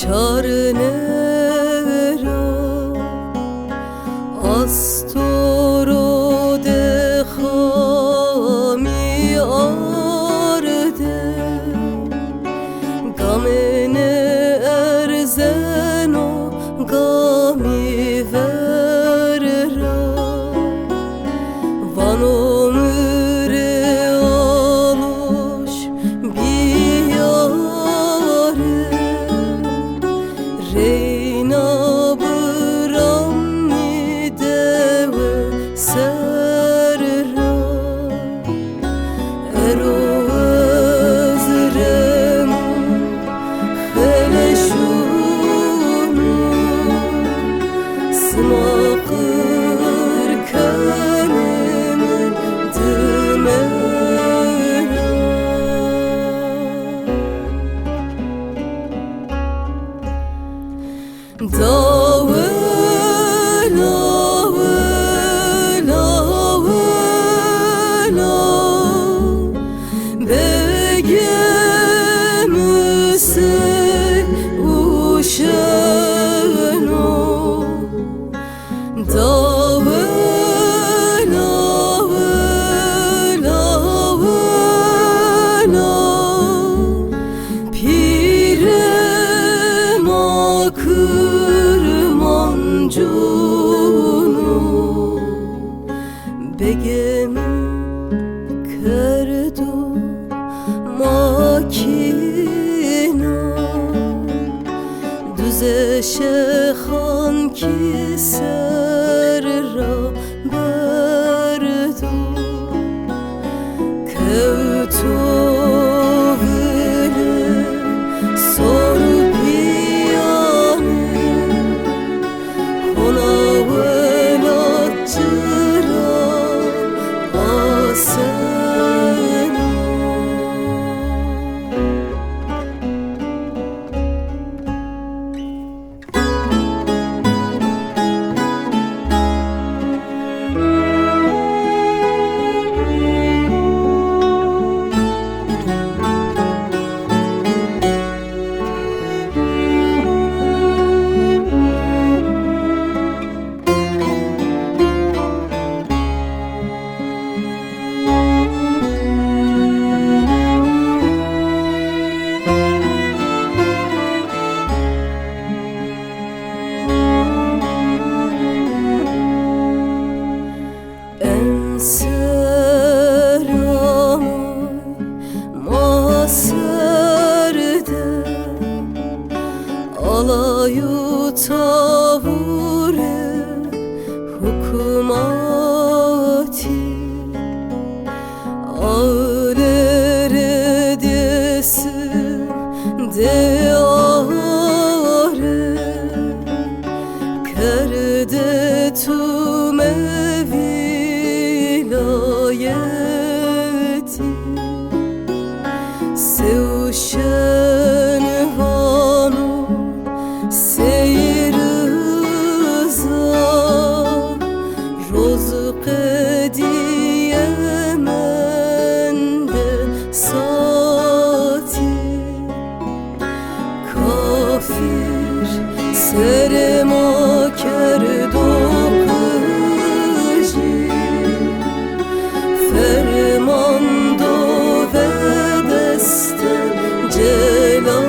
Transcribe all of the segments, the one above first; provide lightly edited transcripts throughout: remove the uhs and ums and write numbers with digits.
Charnera astoro de khami arde gamene erzeno gami verra vano Reyna bıramni deve serra Ero özremu heleşunu Sımakır kenimi dümera Dave, lave, lave, lave Begemüse uşeno Dave, lave, lave, lave Pirem Kırmancunu Begemi kerdo makina Düzeşe xan ki serra berdo Kevto vile soru Alayu tavure hukumati Ağlere desin deare Kerde tüme vilayeti Sevşen vanu Seyir rıza Rozuk ediyemende sati Kafir serema kerdo kıcı Fermando ve deste celati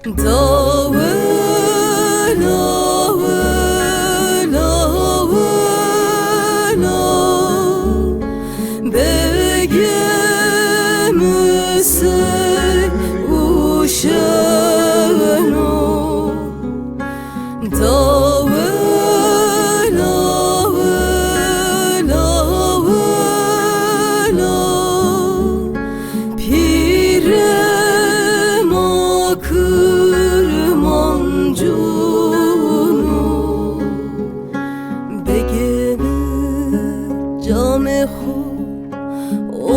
Dave, lave, lave, lave Begemüse uşeno Dave, lave, lave, lave Pirem Kırmancunu Begemi came khu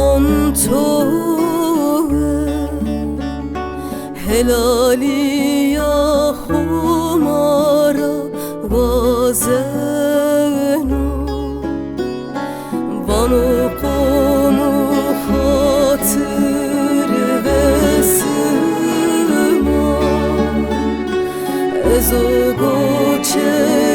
on tove Helali ya khumara vazenu Vanu از و گوچه